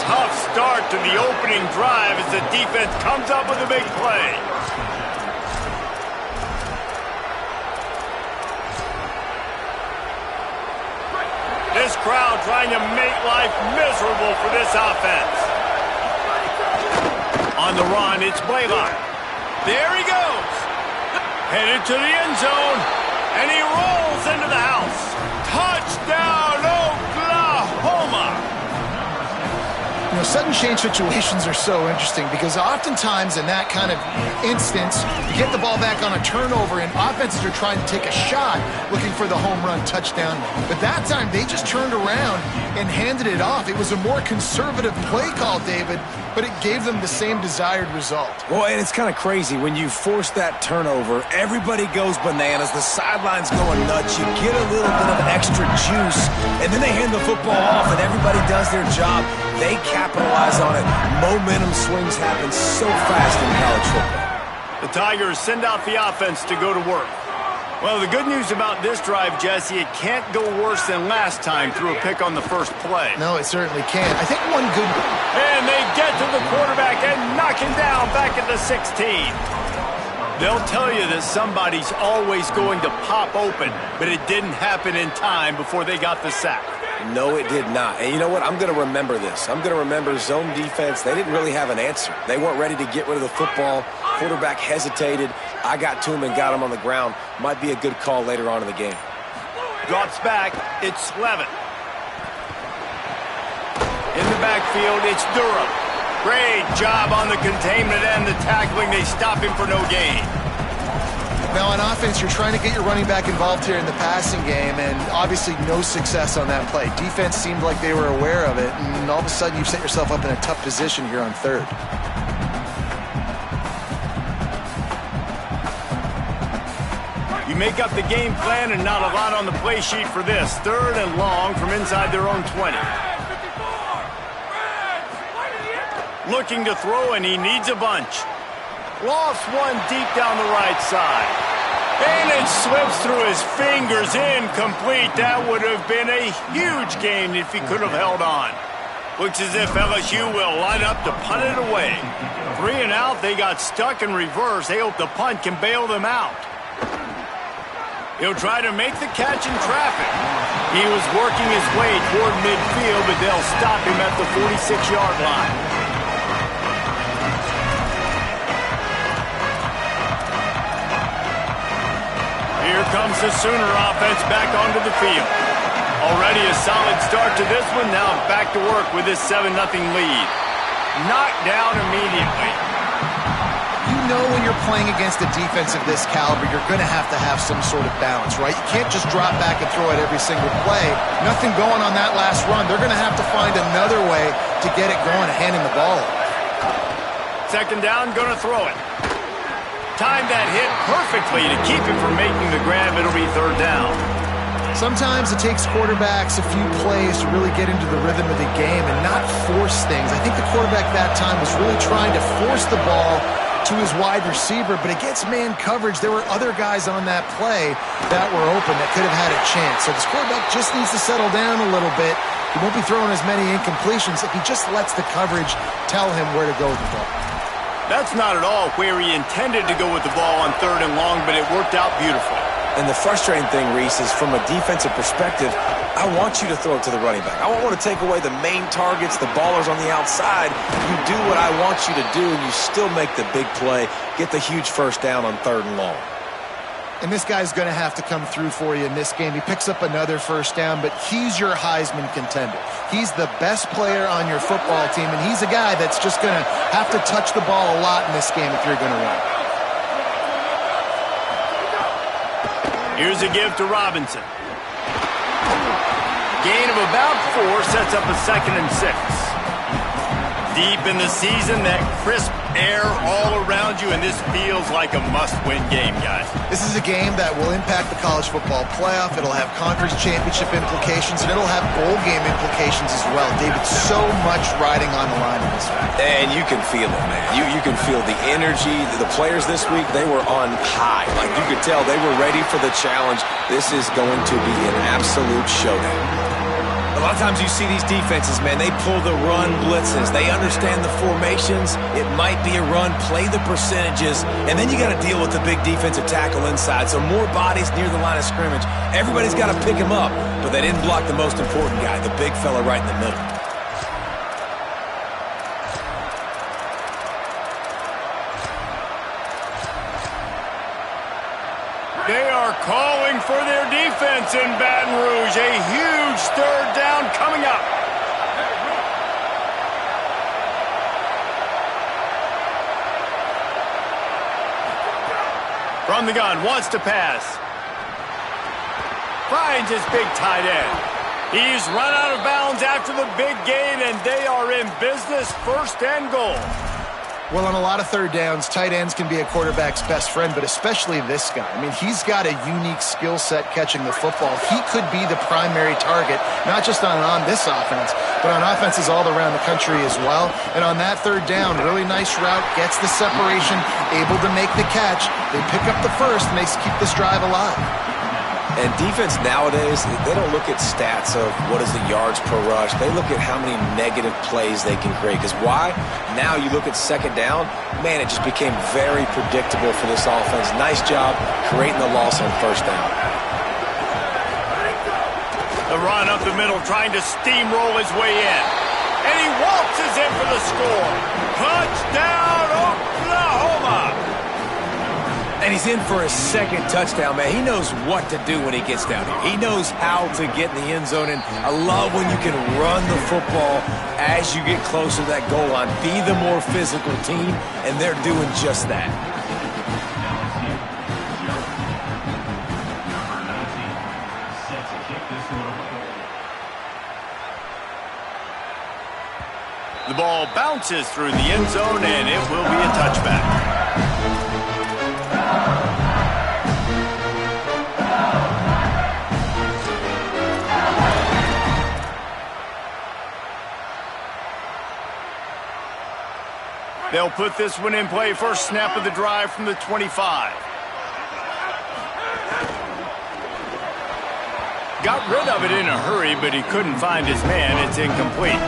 tough start to the opening drive as the defense comes up with a big play. This crowd trying to make life miserable for this offense. On the run, it's Blaylock. There he goes. Headed to the end zone, and he rolls into the house. Touchdown, Oklahoma! You know, sudden change situations are so interesting because oftentimes in that kind of instance, you get the ball back on a turnover and offenses are trying to take a shot looking for the home run touchdown. But that time, they just turned around and handed it off. It was a more conservative play call, David, but it gave them the same desired result. Well, and it's kind of crazy. When you force that turnover, everybody goes bananas. The sideline's going nuts. You get a little bit of extra juice, and then they hand the football off, and everybody does their job. They capitalize on it. Momentum swings happen so fast in college football. The Tigers send out the offense to go to work. Well, the good news about this drive, Jesse, it can't go worse than last time through a pick on the first play. No, it certainly can't. I think one good... And they get to the quarterback and knock him down back at the 16. They'll tell you that somebody's always going to pop open, but it didn't happen in time before they got the sack. No, it did not. And you know what? I'm going to remember this. I'm going to remember zone defense. They didn't really have an answer. They weren't ready to get rid of the football. Quarterback hesitated. I got to him and got him on the ground. Might be a good call later on in the game. Drops back. It's Slevin. In the backfield, it's Durham. Great job on the containment and the tackling. They stop him for no gain. Now on offense, you're trying to get your running back involved here in the passing game, and obviously no success on that play. Defense seemed like they were aware of it, and all of a sudden you've set yourself up in a tough position here on third. You make up the game plan and not a lot on the play sheet for this. Third and long from inside their own 20. Looking to throw, and he needs a bunch. Lost one deep down the right side. And it slips through his fingers, incomplete. That would have been a huge gain if he could have held on. Looks as if LSU will line up to punt it away. 3 and out, they got stuck in reverse. They hope the punt can bail them out. He'll try to make the catch in traffic. He was working his way toward midfield, but they'll stop him at the 46-yard line. Here comes the Sooner offense back onto the field. Already a solid start to this one. Now back to work with this 7-0 lead. Knocked down immediately. You know when you're playing against a defense of this caliber, you're going to have some sort of balance, right? You can't just drop back and throw it every single play. Nothing going on that last run. They're going to have to find another way to get it going, handing the ball off. Second down, going to throw it. Timed that hit perfectly to keep him from making the grab. It'll be third down. Sometimes it takes quarterbacks a few plays to really get into the rhythm of the game and not force things. I think the quarterback that time was really trying to force the ball to his wide receiver, but against man coverage, there were other guys on that play that were open that could have had a chance. So this quarterback just needs to settle down a little bit. He won't be throwing as many incompletions if he just lets the coverage tell him where to go with the ball. That's not at all where he intended to go with the ball on third and long, but it worked out beautifully. And the frustrating thing, Reese, is from a defensive perspective, I want you to throw it to the running back. I don't want to take away the main targets, the ballers on the outside. You do what I want you to do, and you still make the big play, get the huge first down on third and long. And this guy's going to have to come through for you in this game. He picks up another first down, but he's your Heisman contender. He's the best player on your football team, and he's a guy that's just going to have to touch the ball a lot in this game if you're going to win. Here's a give to Robinson. Gain of about 4 sets up a 2nd and 6. Deep in the season, that crisp air all around you, and this feels like a must-win game, guys. This is a game that will impact the college football playoff. It'll have conference championship implications, and it'll have bowl game implications as well. David, so much riding on the line in this one. And you can feel it, man. You can feel the energy. The players this week, they were on high. Like, you could tell they were ready for the challenge. This is going to be an absolute showdown. A lot of times you see these defenses, man, they pull the run blitzes. They understand the formations. It might be a run, play the percentages, and then you got to deal with the big defensive tackle inside. So more bodies near the line of scrimmage. Everybody's got to pick him up, but they didn't block the most important guy, the big fella right in the middle. They are calling for their defense in Baton Rouge. A huge third down coming up. From the gun, wants to pass. Finds his big tight end. He's run out of bounds after the big gain, and they are in business, 1st and goal. Well, on a lot of third downs, tight ends can be a quarterback's best friend, but especially this guy. I mean, he's got a unique skill set catching the football. He could be the primary target, not just on this offense, but on offenses all around the country as well. And on that third down, really nice route, gets the separation, able to make the catch. They pick up the first, and they keep this drive alive. And defense nowadays, they don't look at stats of what is the yards per rush. They look at how many negative plays they can create. Because why? Now you look at second down, man, it just became very predictable for this offense. Nice job creating the loss on first down. The run up the middle, trying to steamroll his way in. And he waltzes in for the score. Touchdown, Oklahoma! And he's in for his second touchdown, man. He knows what to do when he gets down here. He knows how to get in the end zone, and I love when you can run the football as you get closer to that goal line. Be the more physical team, and they're doing just that. The ball bounces through the end zone, and it will be a touchback. They'll put this one in play. First snap of the drive from the 25. Got rid of it in a hurry, but he couldn't find his man. It's incomplete.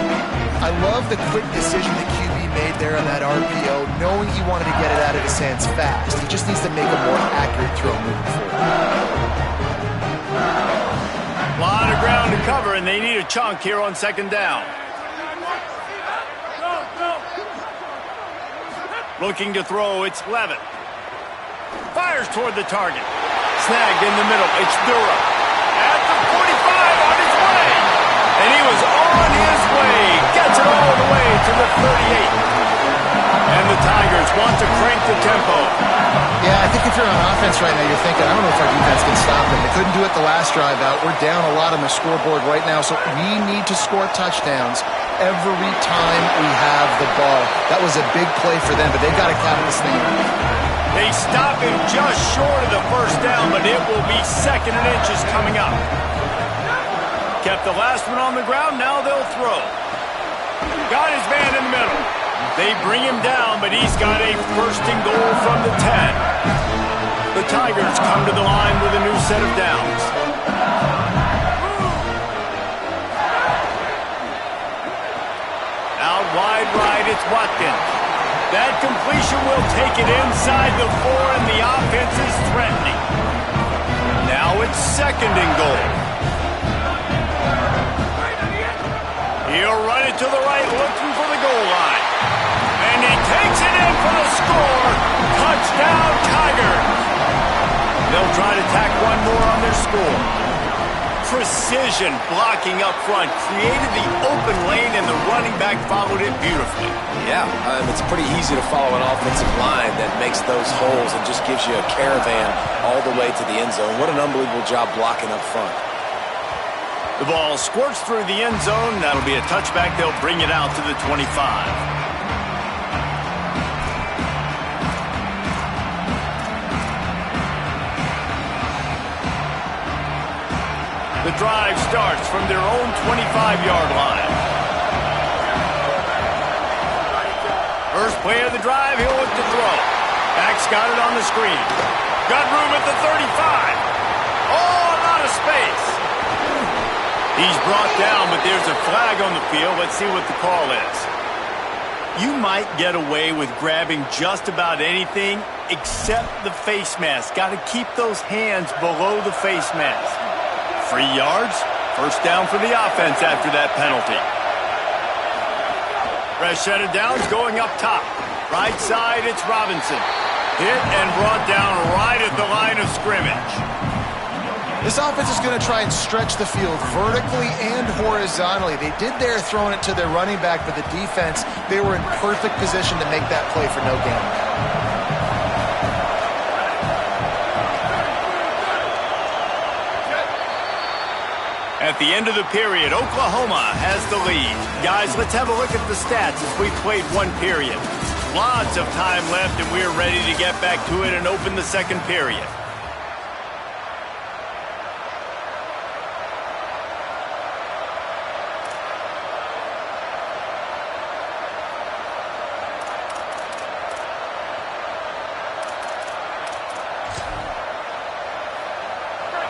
I love the quick decision the QB made there on that RPO, knowing he wanted to get it out of his hands fast. He just needs to make a more accurate throw moving forward. A lot of ground to cover, and they need a chunk here on second down. Looking to throw, it's Levitt. Fires toward the target. Snagged in the middle, it's Durham. At the 45, on his way. And he was on his way. Gets it all the way to the 38. And the Tigers want to crank the tempo. Yeah, I think if you're on offense right now, you're thinking, I don't know if our defense can stop them. They couldn't do it the last drive out. We're down a lot on the scoreboard right now, so we need to score touchdowns every time we have the ball. That was a big play for them, but they've got to cap this thing off. They stop him just short of the first down, but it will be 2nd and inches coming up. Kept the last one on the ground, now they'll throw. Got his man in the middle. They bring him down, but he's got a 1st and goal from the 10. The Tigers come to the line with a new set of downs. Out wide right, it's Watkins. That completion will take it inside the 4, and the offense is threatening. Now it's 2nd and goal. He'll run it to the right, looking for the goal line. And he takes it in for the score. Touchdown, Tigers. They'll try to tack one more on their score. Precision blocking up front created the open lane, and the running back followed it beautifully. Yeah, it's pretty easy to follow an offensive line that makes those holes and just gives you a caravan all the way to the end zone. What an unbelievable job blocking up front. The ball squirts through the end zone. That'll be a touchback. They'll bring it out to the 25. The drive starts from their own 25-yard line. First play of the drive, he'll look to throw. Back's got it on the screen. Got room at the 35. Oh, a lot of space. He's brought down, but there's a flag on the field. Let's see what the call is. You might get away with grabbing just about anything except the face mask. Got to keep those hands below the face mask. 3 yards, first down for the offense after that penalty. Fresh set of downs going up top. Right side, it's Robinson. Hit and brought down right at the line of scrimmage. This offense is going to try and stretch the field vertically and horizontally. They did there throwing it to their running back, but the defense, they were in perfect position to make that play for no gain. At the end of the period, Oklahoma has the lead. Guys, let's have a look at the stats as we played one period. Lots of time left, and we're ready to get back to it and open the second period.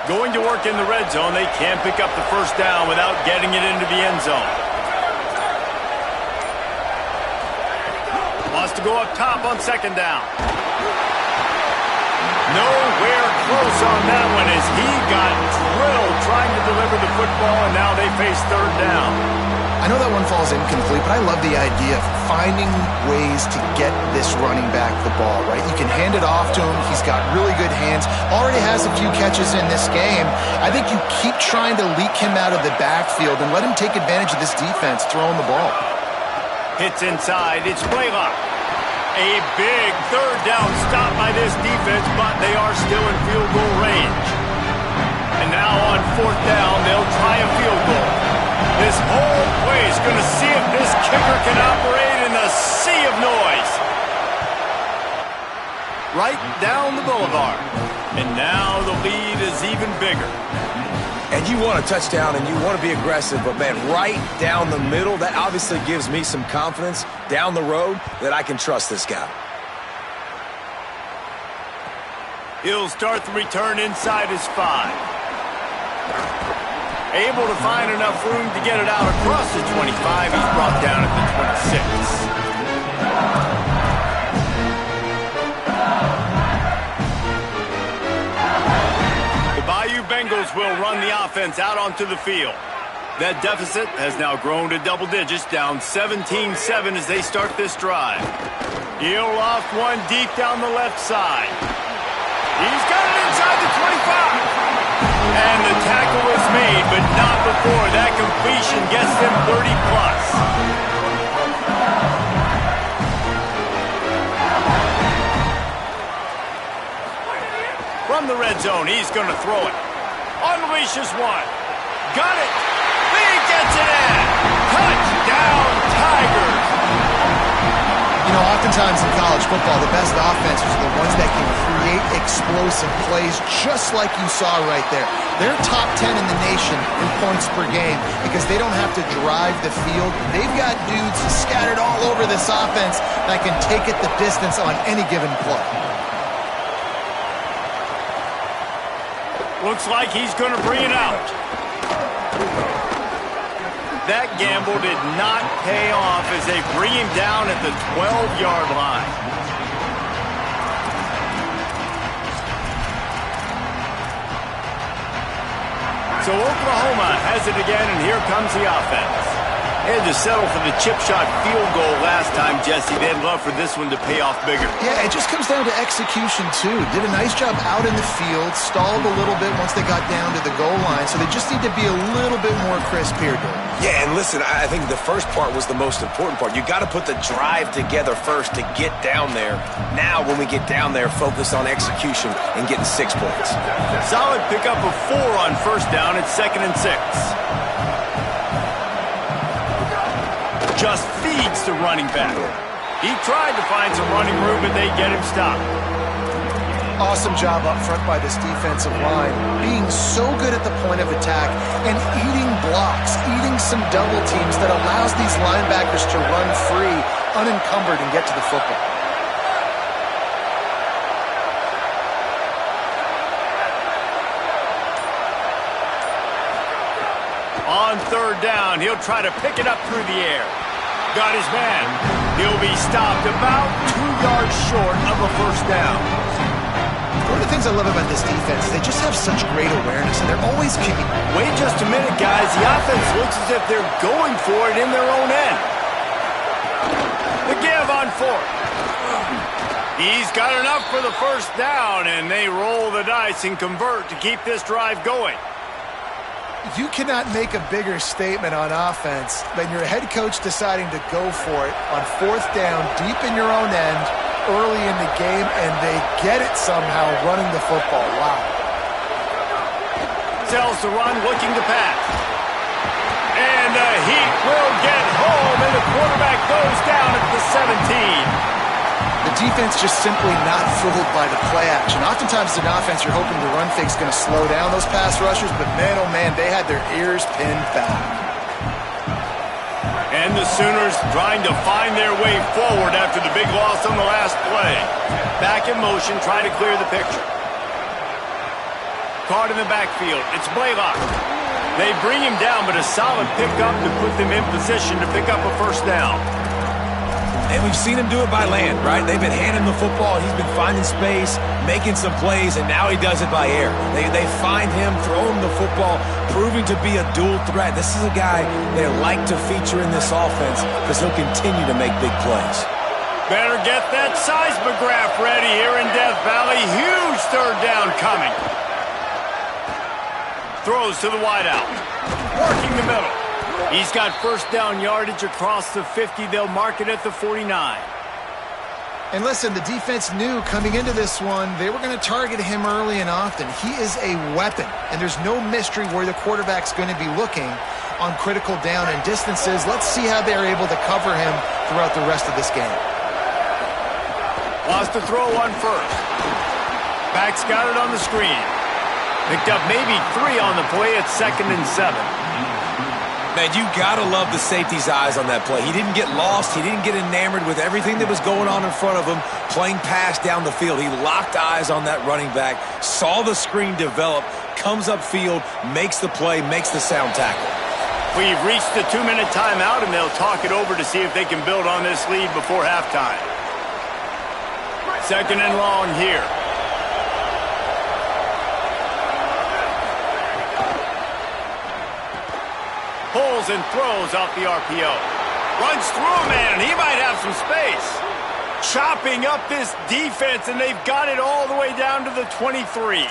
Going to work in the red zone. They can't pick up the first down without getting it into the end zone. Wants to go up top on second down. Nowhere close on that one as he got drilled trying to deliver the football, and now they face third down. I know that one falls incomplete, but I love the idea of finding ways to get this running back the ball, right? You can hand it off to him. He's got really good hands. Already has a few catches in this game. I think you keep trying to leak him out of the backfield and let him take advantage of this defense throwing the ball. Hits inside. It's Blaylock. A big third down stop by this defense, but they are still in field goal range. And now on fourth down, they'll try a field goal. This whole play is going to see if this kicker can operate in a sea of noise. Right down the boulevard. And now the lead is even bigger. And you want a touchdown and you want to be aggressive, but, man, right down the middle, that obviously gives me some confidence down the road that I can trust this guy. He'll start the return inside his 5. Able to find enough room to get it out across the 25. He's brought down at the 26. The Bayou Bengals will run the offense out onto the field. That deficit has now grown to double digits, down 17-7 as they start this drive. He'll loft one deep down the left side. He's got it inside the 25. And the tackle is made, but not before that completion gets them 30-plus. From the red zone, he's going to throw it. Unleashes one. Got it. He gets it in. Touchdown, Tigers. You know, oftentimes in college football, the best offenses are the ones that can create explosive plays just like you saw right there. They're top 10 in the nation in points per game because they don't have to drive the field. They've got dudes scattered all over this offense that can take it the distance on any given play. Looks like he's going to bring it out. That gamble did not pay off as they bring him down at the 12-yard line. So Oklahoma has it again, and here comes the offense. They had to settle for the chip shot field goal last time, Jesse. They'd love for this one to pay off bigger. Yeah, it just comes down to execution, too. Did a nice job out in the field, stalled a little bit once they got down to the goal line, so they just need to be a little bit more crisp here, Dave. Yeah, and listen, I think the first part was the most important part. You got to put the drive together first to get down there. Now, when we get down there, focus on execution and getting 6 points. Solid pickup of 4 on first down at 2nd and 6. Just feeds the running back. He tried to find some running room, but they get him stopped. Awesome job up front by this defensive line, being so good at the point of attack and eating blocks, eating some double teams that allows these linebackers to run free, unencumbered, and get to the football. On third down. He'll try to pick it up through the air. Got his man. He'll be stopped about 2 yards short of a first down. One of the things I love about this defense is they just have such great awareness, and they're always kicking. Wait just a minute, guys. The offense looks as if they're going for it in their own end. The give on fourth. He's got enough for the first down, and they roll the dice and convert to keep this drive going. You cannot make a bigger statement on offense than your head coach deciding to go for it on fourth down, deep in your own end, early in the game, and they get it somehow running the football. Wow. Sells the run, looking to pass. And the Heat will get home, and the quarterback goes down at the 17. The defense just simply not fooled by the play action. Oftentimes in offense, you're hoping the run fake's going to slow down those pass rushers, but man, oh man, they had their ears pinned back. And the Sooners trying to find their way forward after the big loss on the last play. Back in motion, trying to clear the picture. Caught in the backfield. It's Blaylock. They bring him down, but a solid pickup to put them in position to pick up a first down. And we've seen him do it by land, right? They've been handing the football. He's been finding space, making some plays, and now he does it by air. They find him, throw him the football, proving to be a dual threat. This is a guy they like to feature in this offense because he'll continue to make big plays. Better get that seismograph ready here in Death Valley. Huge third down coming. Throws to the wideout. Working the middle. He's got first down yardage across the 50. They'll mark it at the 49. And listen, the defense knew coming into this one, they were going to target him early and often. He is a weapon, and there's no mystery where the quarterback's going to be looking on critical down and distances. Let's see how they're able to cover him throughout the rest of this game. Wants to throw one first. Back's got it on the screen. Picked up maybe 3 on the play at 2nd and 7. Man, you gotta love the safety's eyes on that play. He didn't get lost. He didn't get enamored with everything that was going on in front of him, playing pass down the field. He locked eyes on that running back, saw the screen develop, comes upfield, makes the play, makes the sound tackle. We've reached the 2-minute timeout, and they'll talk it over to see if they can build on this lead before halftime. 2nd and long here. Pulls and throws off the RPO. Runs through a man. He might have some space. Chopping up this defense, and they've got it all the way down to the 23.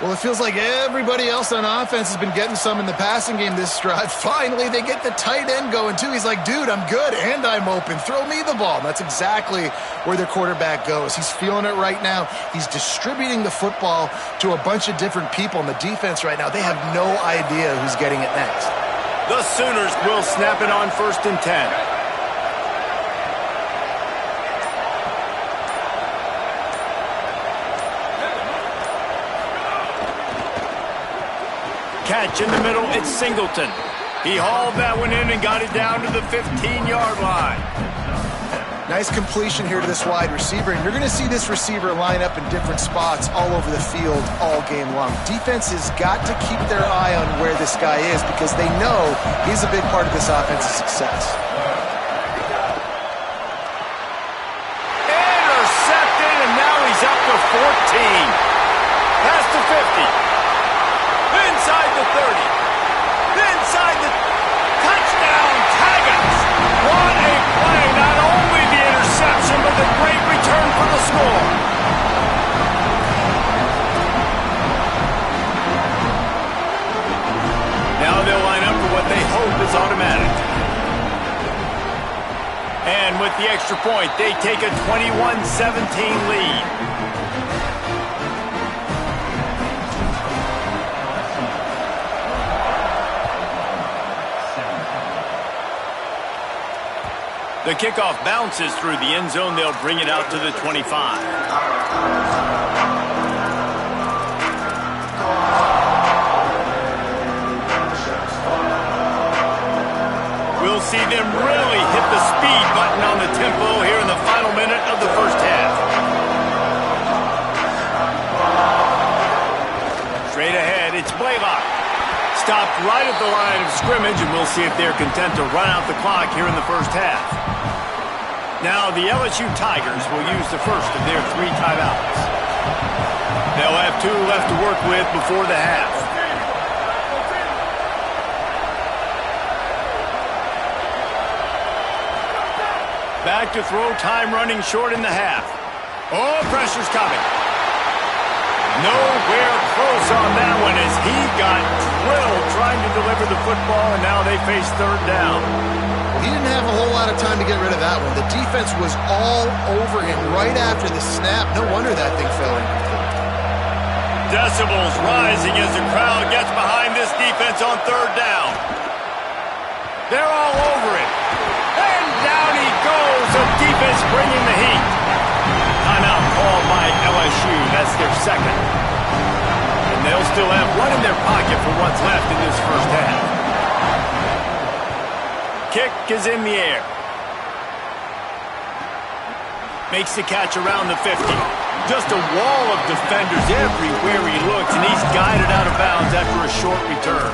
Well, it feels like everybody else on offense has been getting some in the passing game this drive. Finally, they get the tight end going, too. He's like, dude, I'm good, and I'm open. Throw me the ball. And that's exactly where their quarterback goes. He's feeling it right now. He's distributing the football to a bunch of different people. In the defense right now, they have no idea who's getting it next. The Sooners will snap it on 1st and 10. Catch in the middle, it's Singleton. He hauled that one in and got it down to the 15-yard line. Nice completion here to this wide receiver, and you're going to see this receiver line up in different spots all over the field all game long. Defense has got to keep their eye on where this guy is because they know he's a big part of this offense's success. Intercepted, and now he's up to 14. Past the 50. Inside the 30. Inside the touchdown, Taggart. What a play. Not only the interception, but the great return for the score. Now they'll line up for what they hope is automatic. And with the extra point, they take a 21-17 lead. The kickoff bounces through the end zone. They'll bring it out to the 25. We'll see them really hit the speed button on the tempo here in the final minute of the first half. Straight ahead, it's Blaylock. stopped right at the line of scrimmage, and we'll see if they're content to run out the clock here in the first half. Now the LSU Tigers will use the first of their 3 timeouts. They'll have 2 left to work with before the half. Back to throw, time running short in the half. Oh, pressure's coming. Nowhere close on that one as he got drilled trying to deliver the football, and now they face third down. He didn't have a whole lot of time to get rid of that one. The defense was all over him right after the snap. No wonder that thing fell incomplete. Decibels rising as the crowd gets behind this defense on third down. They're all over it. And down he goes. The defense bringing the heat. Timeout called by LSU. That's their second. And they'll still have one in their pocket for what's left in this first half. Kick is in the air. Makes the catch around the 50. Just a wall of defenders everywhere he looks, and he's guided out of bounds after a short return.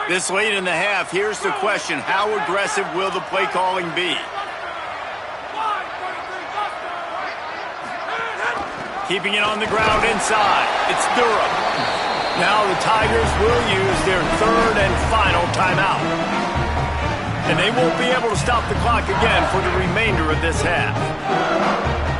This late in the half, here's the question. How aggressive will the play calling be? Keeping it on the ground inside. It's Durham. Now the Tigers will use their third and final timeout. And they won't be able to stop the clock again for the remainder of this half.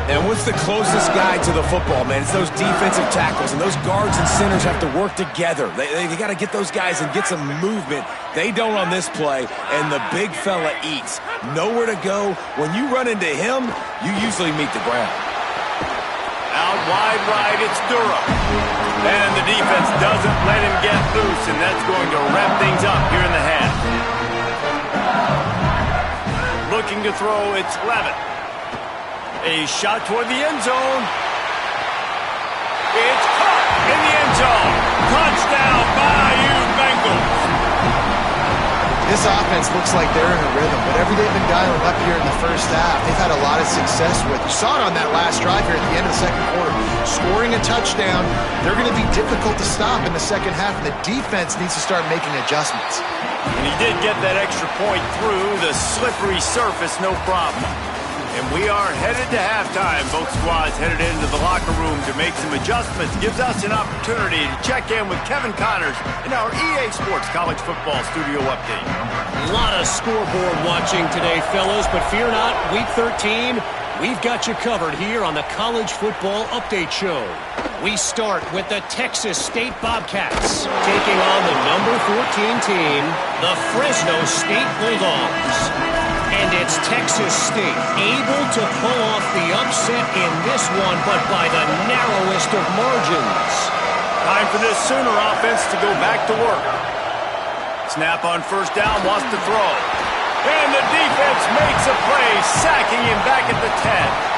And what's the closest guy to the football, man? It's those defensive tackles, and those guards and centers have to work together. They got to get those guys and get some movement. They don't on this play, and the big fella eats. Nowhere to go. When you run into him, you usually meet the ground. Out wide right, it's Durham. And the defense doesn't let him get loose, and that's going to wrap things up here in the half. Looking to throw, it's Levitt. A shot toward the end zone. It's caught in the end zone. Touchdown, Bayou Bengals. This offense looks like they're in a rhythm. Whatever they've been dialing up here in the first half, they've had a lot of success with. You saw it on that last drive here at the end of the second quarter. Scoring a touchdown, they're going to be difficult to stop in the second half, and the defense needs to start making adjustments. And he did get that extra point through the slippery surface, no problem. And we are headed to halftime. Both squads headed into the locker room to make some adjustments. Gives us an opportunity to check in with Kevin Connors in our EA Sports College Football Studio Update. A lot of scoreboard watching today, fellas, but fear not, Week 13, we've got you covered here on the College Football Update Show. We start with the Texas State Bobcats taking on the number 14 team, the Fresno State Bulldogs. And it's Texas State able to pull off the upset in this one, but by the narrowest of margins. Time for this Sooner offense to go back to work. Snap on first down, wants to throw. And the defense makes a play, sacking him back at the 10.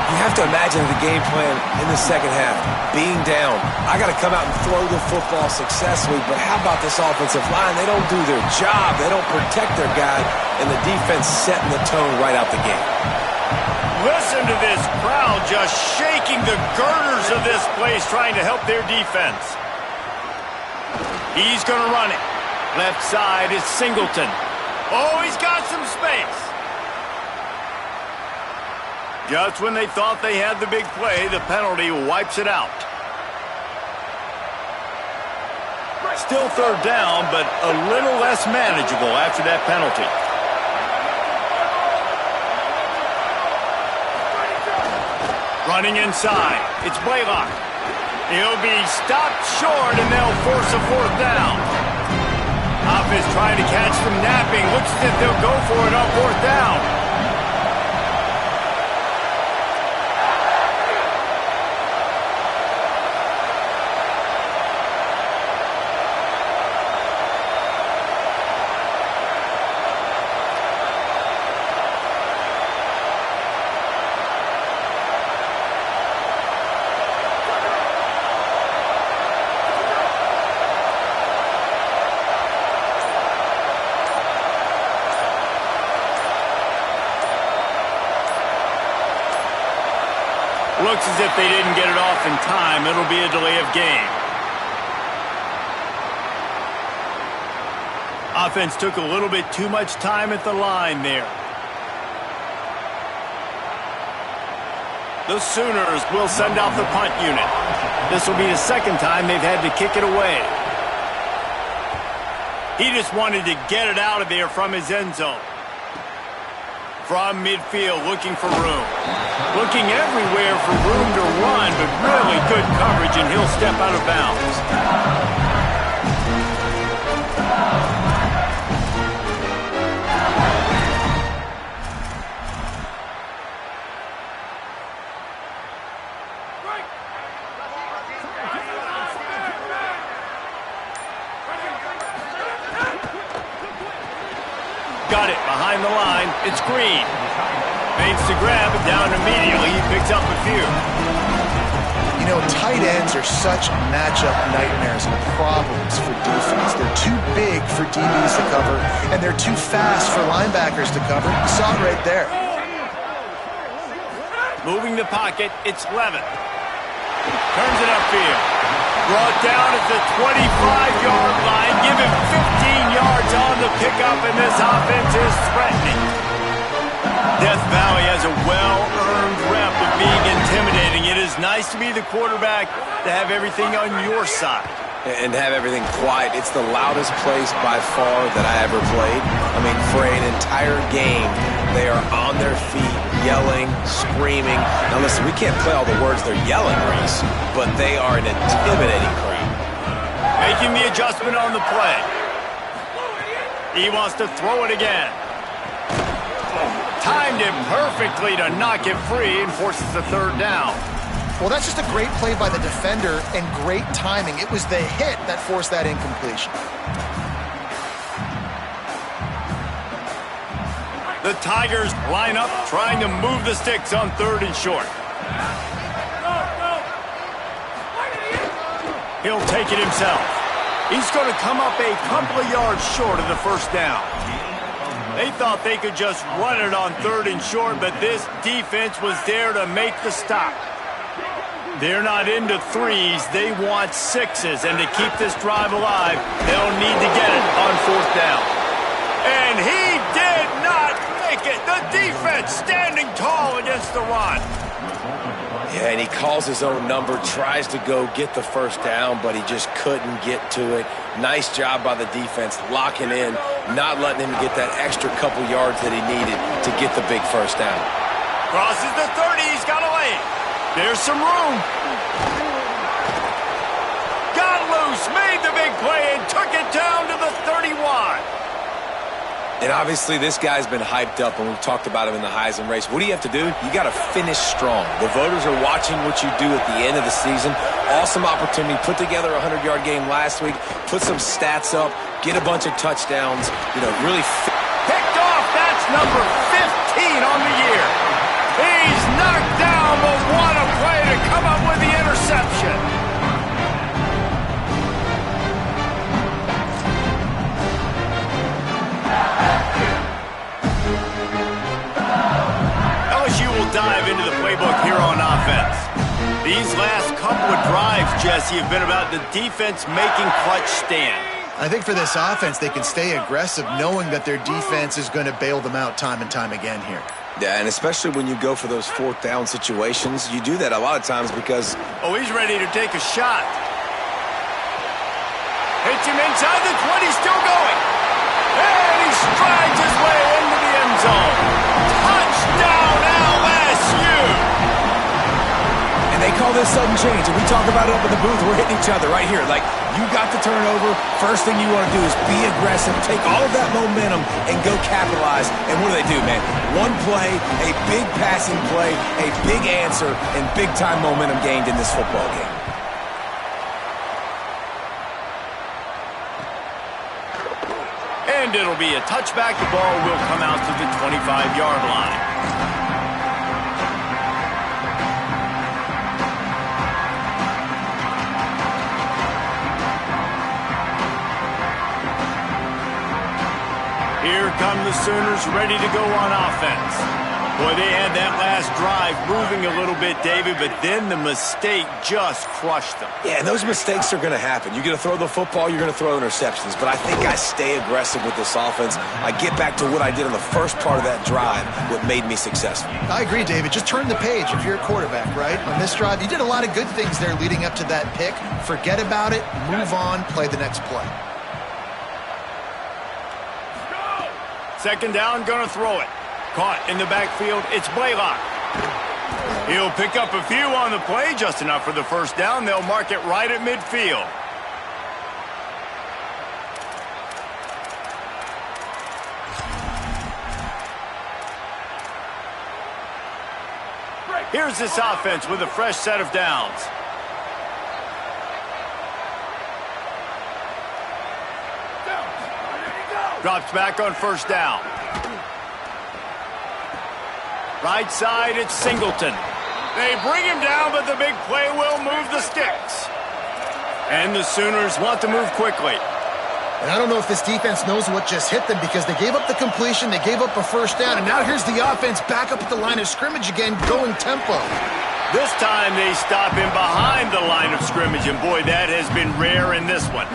You have to imagine the game plan in the second half. Being down, I got to come out and throw the football successfully, but how about this offensive line? They don't do their job. They don't protect their guy, and the defense setting the tone right out the gate. Listen to this crowd just shaking the girders of this place, trying to help their defense. He's going to run it. Left side is Singleton. Oh, he's got some space. Just when they thought they had the big play, the penalty wipes it out. Still third down, but a little less manageable after that penalty. Running inside, it's Blaylock. He'll be stopped short, and they'll force a fourth down. Offense trying to catch them napping. Looks as if they'll go for it on fourth down. Looks as if they didn't get it off in time. It'll be a delay of game. Offense took a little bit too much time at the line there. The Sooners will send out the punt unit. This will be the second time they've had to kick it away. He just wanted to get it out of there from his end zone. From midfield, looking for room. Looking everywhere for room to run, but really good coverage, and he'll step out of bounds. Got it behind the line. It's Green. Makes the grab, and down immediately. He picks up a few. You know, tight ends are such matchup nightmares and problems for defense. They're too big for DBs to cover, and they're too fast for linebackers to cover. You saw it right there. Moving the pocket, it's Levin. Turns it upfield. Brought down at the 25-yard line. Give him 15 yards on the pickup, and this offense is threatening. Death Valley has a well-earned rep of being intimidating. It is nice to be the quarterback, to have everything on your side. And have everything quiet. It's the loudest place by far that I ever played. I mean, for an entire game, they are on their feet, yelling, screaming. Now listen, we can't play all the words they're yelling, Reese, but they are an intimidating crowd. Making the adjustment on the play. He wants to throw it again. Timed it perfectly to knock it free and forces the third down. Well, that's just a great play by the defender and great timing. It was the hit that forced that incompletion. The Tigers line up, trying to move the sticks on 3rd and short. He'll take it himself. He's going to come up a couple of yards short of the first down. They thought they could just run it on 3rd and short, but this defense was there to make the stop. They're not into threes. They want sixes, and to keep this drive alive, they'll need to get it on 4th down. And he did not make it. The defense standing tall against the run. Yeah, and he calls his own number, tries to go get the first down, but he just couldn't get to it. Nice job by the defense, locking in, not letting him get that extra couple yards that he needed to get the big first down. Crosses the 30. He's got a lane. There's some room. Got loose, made the big play, and took it down to the 31. And obviously this guy's been hyped up, and we've talked about him in the Heisman race. What do you have to do? You got to finish strong. The voters are watching what you do at the end of the season. Awesome opportunity. Put together a 100-yard game last week. Put some stats up. Get a bunch of touchdowns. You know, really. Picked off. That's number 15 on the year. He's knocked down, but what a play to come up with the interception. LSU will dive into the playbook here on offense. These last couple of drives, Jesse, have been about the defense making clutch stand. I think for this offense, they can stay aggressive knowing that their defense is going to bail them out time and time again here. Yeah, and especially when you go for those 4th down situations, you do that a lot of times because... Oh, he's ready to take a shot. Hits him inside the 20, still going. And he strides his way into the end zone. Touchdown, LSU! And they call this sudden change, and we talk about it up in the booth. We're hitting each other right here. Like, you got the turnover. First thing you want to do is be aggressive, take all of that momentum, and go capitalize. And what do, man? One play, a big passing play, a big answer, and big-time momentum gained in this football game. And it'll be a touchback. The ball will come out to the 25-yard line. Here come the Sooners ready to go on offense. Boy, they had that last drive moving a little bit, David, but then the mistake just crushed them. Yeah, and those mistakes are going to happen. You're going to throw the football, you're going to throw interceptions. But I think I stay aggressive with this offense. I get back to what I did on the first part of that drive, what made me successful. I agree, David. Just turn the page if you're a quarterback, right? On this drive, you did a lot of good things there leading up to that pick. Forget about it, move on, play the next play. Second down, going to throw it. Caught in the backfield, it's Blaylock. He'll pick up a few on the play, just enough for the first down. They'll mark it right at midfield. Here's this offense with a fresh set of downs. Drops back on first down. Right side, it's Singleton. They bring him down, but the big play will move the sticks. And the Sooners want to move quickly. And I don't know if this defense knows what just hit them because they gave up the completion, they gave up a first down, and now here's the offense back up at the line of scrimmage again, going tempo. This time they stop him behind the line of scrimmage, and boy, that has been rare in this one.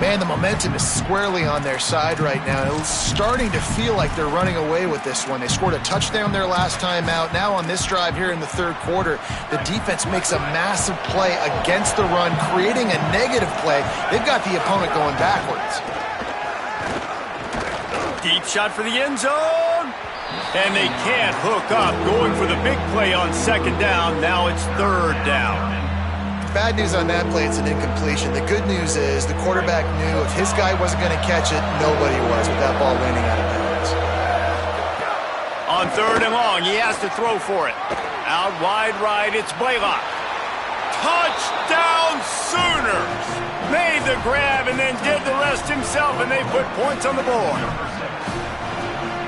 Man, the momentum is squarely on their side right now. It's starting to feel like they're running away with this one. They scored a touchdown their last time out. Now on this drive here in the third quarter, the defense makes a massive play against the run, creating a negative play. They've got the opponent going backwards. Deep shot for the end zone. And they can't hook up, going for the big play on second down. Now it's third down. Bad news on that play, it's an incompletion. The good news is the quarterback knew if his guy wasn't going to catch it, nobody was with that ball landing out of bounds. On third and long, he has to throw for it. Out wide right, it's Blaylock. Touchdown Sooners! Made the grab and then did the rest himself, and they put points on the board.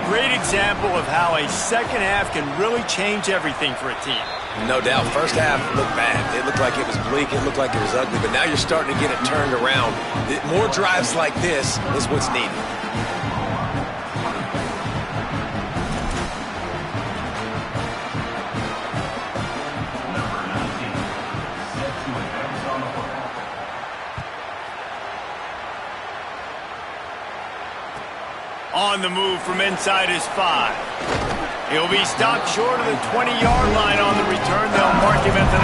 Great example of how a second half can really change everything for a team. No doubt. First half looked bad. It looked like it was bleak. It looked like it was ugly. But now you're starting to get it turned around. More drives like this is what's needed. On the move from inside his 5. He'll be stopped short of the 20-yard line on the return. They'll mark him at the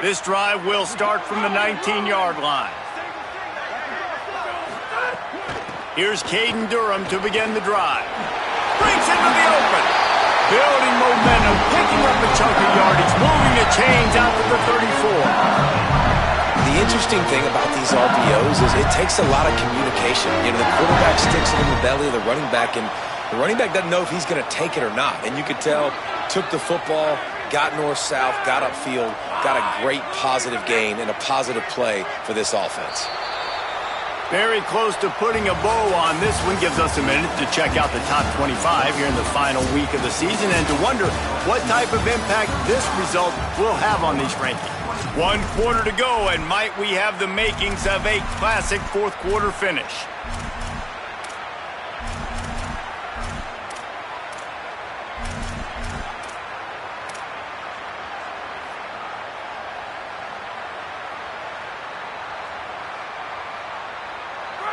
19. This drive will start from the 19-yard line. Here's Caden Durham to begin the drive. Brings into the open. Building momentum, picking up a chunk of yardage, moving the chains out to the 34. The interesting thing about these RPOs is it takes a lot of communication. You know, the quarterback sticks it in the belly of the running back, and the running back doesn't know if he's going to take it or not. And you could tell, took the football, got north-south, got upfield, got a great positive gain and a positive play for this offense. Very close to putting a bow on this one. Gives us a minute to check out the top 25 here in the final week of the season and to wonder what type of impact this result will have on these rankings. 1 quarter to go, and might we have the makings of a classic fourth quarter finish.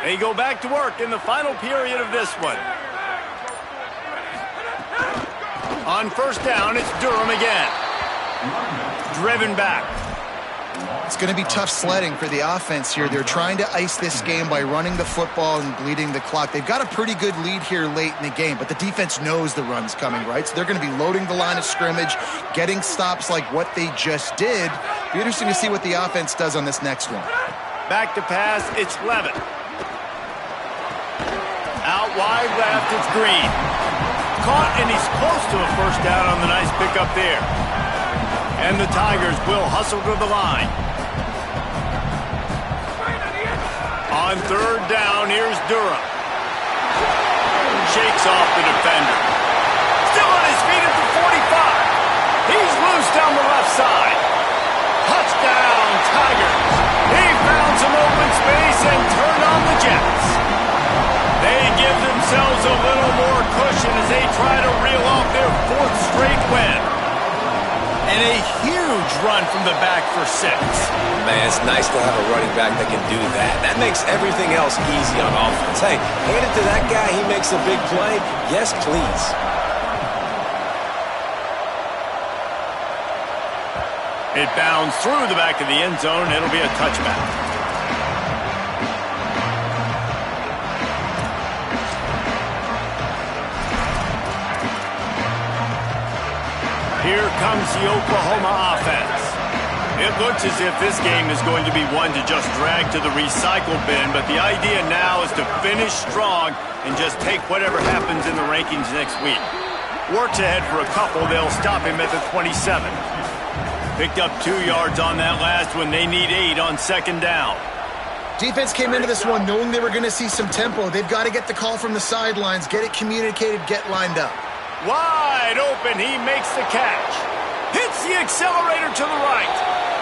They go back to work in the final period of this one. On first down, it's Durham again. Driven back. It's going to be tough sledding for the offense here. They're trying to ice this game by running the football and bleeding the clock. They've got a pretty good lead here late in the game, but the defense knows the run's coming, right? So they're going to be loading the line of scrimmage, getting stops like what they just did. Be interesting to see what the offense does on this next one. Back to pass, it's Levitt. Out wide left, it's Green. Caught, and he's close to a first down on the nice pickup there. And the Tigers will hustle to the line. On third down, here's Durham. Shakes off the defender. Still on his feet at the run from the back for 6. Man, it's nice to have a running back that can do that. That makes everything else easy on offense. Hey, hand it to that guy. He makes a big play. Yes, please. It bounds through the back of the end zone. It'll be a touchback. Here comes the Oklahoma offense. It looks as if this game is going to be one to just drag to the recycle bin, but the idea now is to finish strong and just take whatever happens in the rankings next week. Works ahead for a couple. They'll stop him at the 27. Picked up 2 yards on that last one. They need 8 on 2nd down. Defense came into this one knowing they were going to see some tempo. They've got to get the call from the sidelines, get it communicated, get lined up. Wide open, he makes the catch. Hits the accelerator to the right.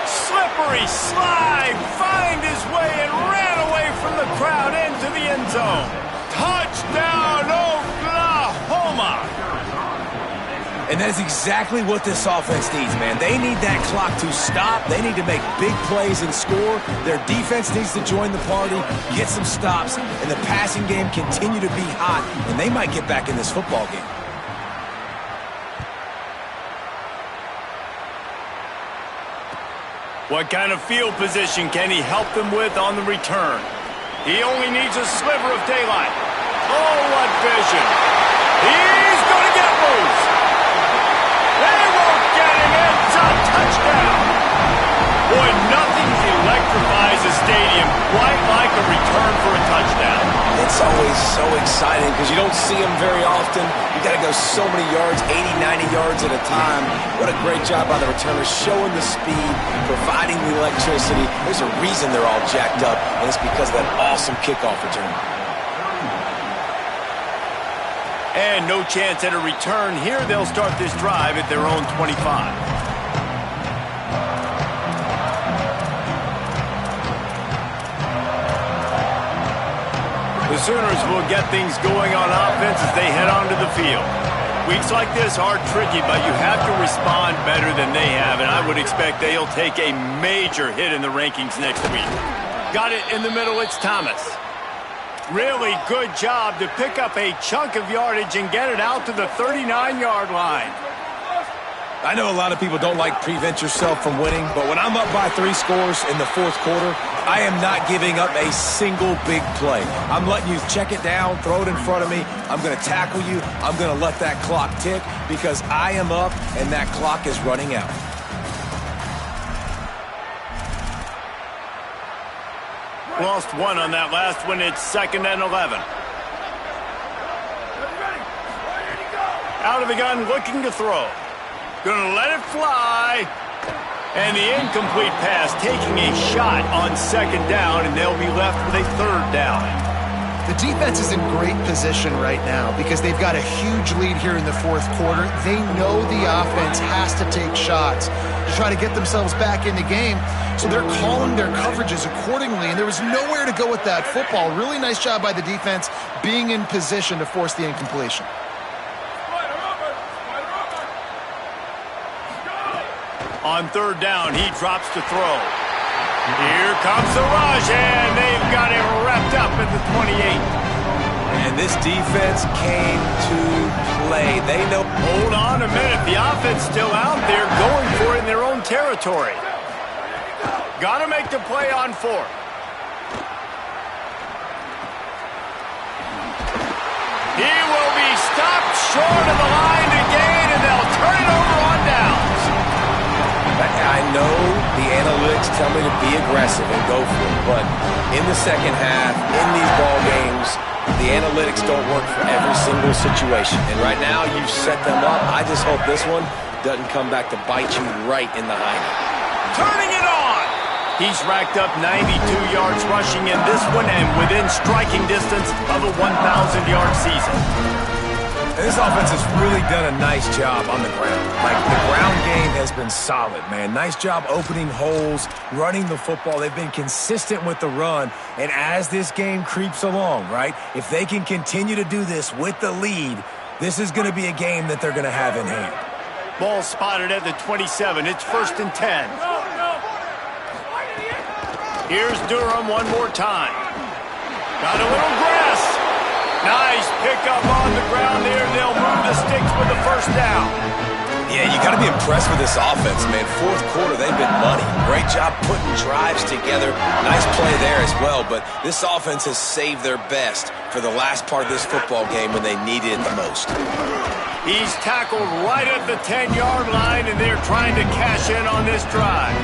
Slippery slide, find his way and ran away from the crowd into the end zone. Touchdown, Oklahoma! And that is exactly what this offense needs, man. They need that clock to stop. They need to make big plays and score. Their defense needs to join the party, get some stops, and the passing game continue to be hot, and they might get back in this football game. What kind of field position can he help them with on the return? He only needs a sliver of daylight. Oh, what vision. He's going to get loose. They won't get him. It's a touchdown. Boy, nothing electrifies a stadium quite like a return for a touchdown. It's always so exciting because you don't see them very often. You got to go so many yards, 80, 90 yards at a time. What a great job by the returners, showing the speed, providing the electricity. There's a reason they're all jacked up, and it's because of that awesome kickoff return. And no chance at a return here. They'll start this drive at their own 25. The Sooners will get things going on offense as they head onto the field. Weeks like this are tricky, but you have to respond better than they have, and I would expect they'll take a major hit in the rankings next week. Got it in the middle, it's Thomas. Really good job to pick up a chunk of yardage and get it out to the 39-yard line. I know a lot of people don't like prevent yourself from winning, but when I'm up by 3 scores in the 4th quarter, I am not giving up a single big play. I'm letting you check it down, throw it in front of me. I'm going to tackle you. I'm going to let that clock tick because I am up and that clock is running out. Lost 1 on that last one. It's 2nd and 11. Out of the gun, looking to throw. Gonna let it fly. And the incomplete pass taking a shot on 2nd down, and they'll be left with a 3rd down. The defense is in great position right now because they've got a huge lead here in the 4th quarter. They know the offense has to take shots to try to get themselves back in the game, so they're calling their coverages accordingly, and there was nowhere to go with that football. Really nice job by the defense being in position to force the incompletion. On 3rd down, he drops to throw. Here comes the rush, and they've got him wrapped up at the 28. And this defense came to play. They know. Hold on a minute. The offense still out there going for it in their own territory. Got to make the play on 4th. He will be stopped short of the line to gain, and they'll turn it over on downs. I know the analytics tell me to be aggressive and go for it, but in the 2nd half, in these ball games, the analytics don't work for every single situation. And right now, you've set them up. I just hope this one doesn't come back to bite you right in the hiney. Turning it on! He's racked up 92 yards rushing in this one and within striking distance of a 1,000-yard season. And this offense has really done a nice job on the ground. Like, the ground game has been solid, man. Nice job opening holes, running the football. They've been consistent with the run. And as this game creeps along, right, if they can continue to do this with the lead, this is going to be a game that they're going to have in hand. Ball spotted at the 27. It's 1st and 10. Here's Durham one more time. Got a little grass. Nice pickup on the ground there. They'll move the sticks with the first down. Yeah, you got to be impressed with this offense, man. Fourth quarter, they've been money. Great job putting drives together. Nice play there as well, but this offense has saved their best for the last part of this football game when they needed it the most. He's tackled right at the 10-yard line, and they're trying to cash in on this drive.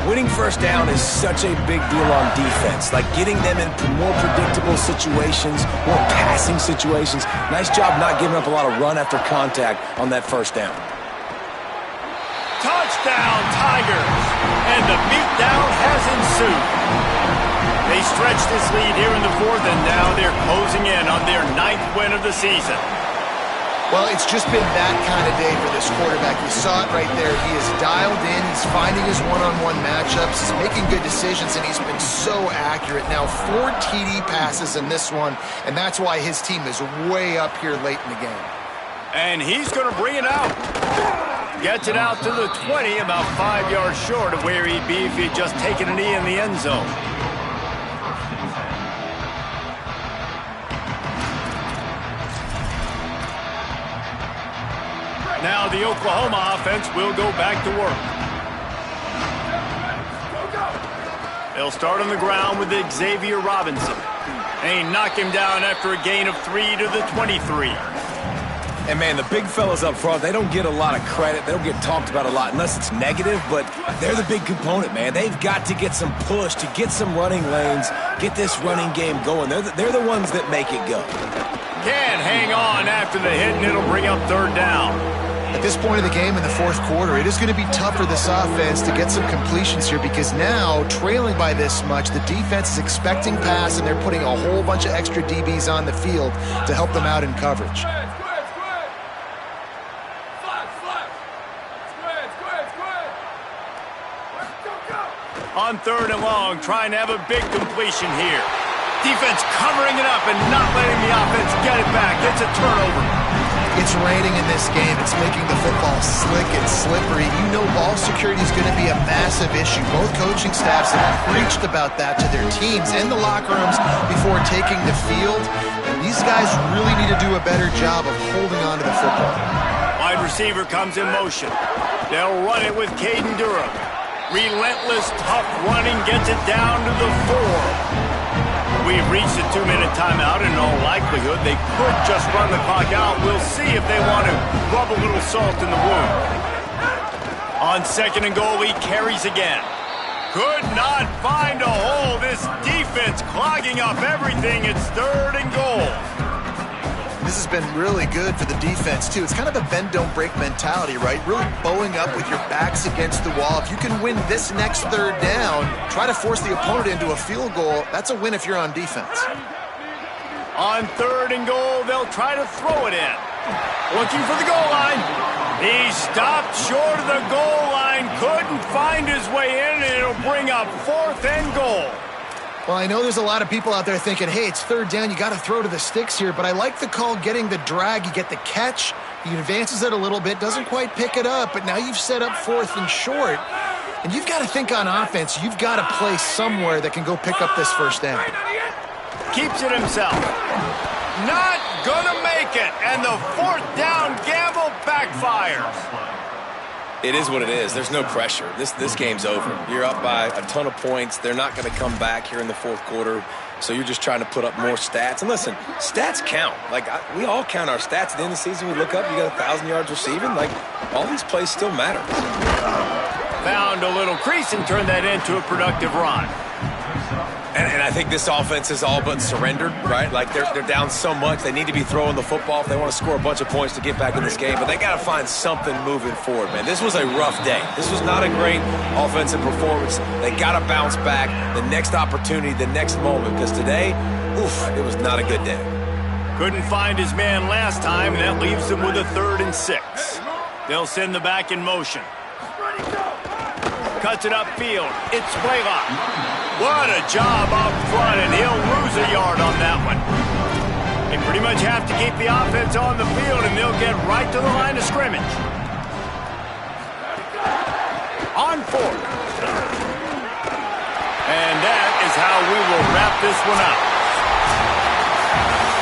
Winning first down is such a big deal on defense, like getting them in more predictable situations, more passing situations. Nice job not giving up a lot of run after contact on that first down. Touchdown, Tigers! And the beatdown has ensued. They stretched this lead here in the fourth, and now they're closing in on their 9th win of the season. Well, it's just been that kind of day for this quarterback. You saw it right there. He is dialed in. He's finding his one-on-one matchups. He's making good decisions, and he's been so accurate. Now 4 TD passes in this one, and that's why his team is way up here late in the game. And he's going to bring it out. Gets it out to the 20, about 5 yards short of where he'd be if he'd just taken a knee in the end zone. Now the Oklahoma offense will go back to work. They'll start on the ground with Xavier Robinson. They knock him down after a gain of 3 to the 23. And, man, the big fellas up front, they don't get a lot of credit. They don't get talked about a lot unless it's negative, but they're the big component, man. They've got to get some push to get some running lanes, get this running game going. They're the ones that make it go. Can't hang on after the hit, and it'll bring up 3rd down. At this point of the game in the fourth quarter, it is going to be tough for this offense to get some completions here because now, trailing by this much, the defense is expecting pass, and they're putting a whole bunch of extra DBs on the field to help them out in coverage. On 3rd and long, trying to have a big completion here. Defense covering it up and not letting the offense get it back. It's a turnover. It's raining in this game. It's making the football slick and slippery. You know ball security is going to be a massive issue. Both coaching staffs have preached about that to their teams and the locker rooms before taking the field. And these guys really need to do a better job of holding on to the football. Wide receiver comes in motion. They'll run it with Caden Durham. Relentless, tough running gets it down to the 4. We've reached a 2-minute timeout, and in all likelihood, they could just run the clock out. We'll see if they want to rub a little salt in the wound. On 2nd and goal, he carries again. Could not find a hole. This defense clogging up everything. It's 3rd and goal. This has been really good for the defense, too. It's kind of a bend-don't-break mentality, right? Really bowing up with your backs against the wall. If you can win this next 3rd down, try to force the opponent into a field goal. That's a win if you're on defense. On 3rd and goal, they'll try to throw it in. Looking for the goal line. He stopped short of the goal line, couldn't find his way in, and it'll bring up 4th and goal. Well, I know there's a lot of people out there thinking, hey, it's 3rd down, you got to throw to the sticks here, but I like the call getting the drag. You get the catch, he advances it a little bit, doesn't quite pick it up, but now you've set up 4th and short, and you've got to think on offense. You've got to play somewhere that can go pick up this 1st down. Keeps it himself. Not gonna make it, and the 4th down gamble backfires. It is what it is. There's no pressure. This game's over. You're up by a ton of points. They're not going to come back here in the fourth quarter, so you're just trying to put up more stats. And listen, stats count. We all count our stats. At the end of the season, we look up, you got 1,000 yards receiving. All these plays still matter. Found a little crease and turned that into a productive run. And I think this offense is all but surrendered, right? They're down so much. They need to be throwing the football if they want to score a bunch of points to get back in this game. But they got to find something moving forward, man. This was a rough day. This was not a great offensive performance. They got to bounce back the next opportunity, the next moment. Because today, it was not a good day. Couldn't find his man last time, and that leaves them with a 3rd and 6. They'll send the back in motion. Cuts it upfield. It's Blaylock. What a job up front, and he'll lose a yard on that one. They pretty much have to keep the offense on the field, and they'll get right to the line of scrimmage. on fourth. And that is how we will wrap this one up.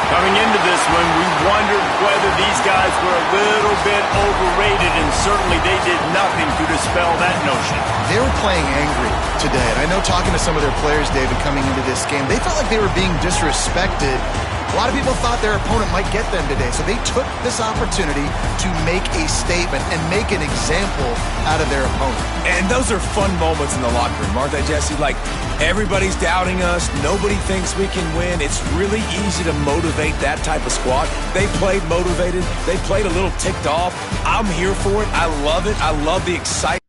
Coming into this one, we wondered whether these guys were a little bit overrated, and certainly they did nothing to dispel that notion. They were playing angry today, and I know talking to some of their players, David, coming into this game, they felt like they were being disrespected. A lot of people thought their opponent might get them today, so they took this opportunity to make a statement and make an example out of their opponent. And those are fun moments in the locker room, aren't they, Jesse? Like, everybody's doubting us. Nobody thinks we can win. It's really easy to motivate that type of squad. They played motivated. They played a little ticked off. I'm here for it. I love it. I love the excitement.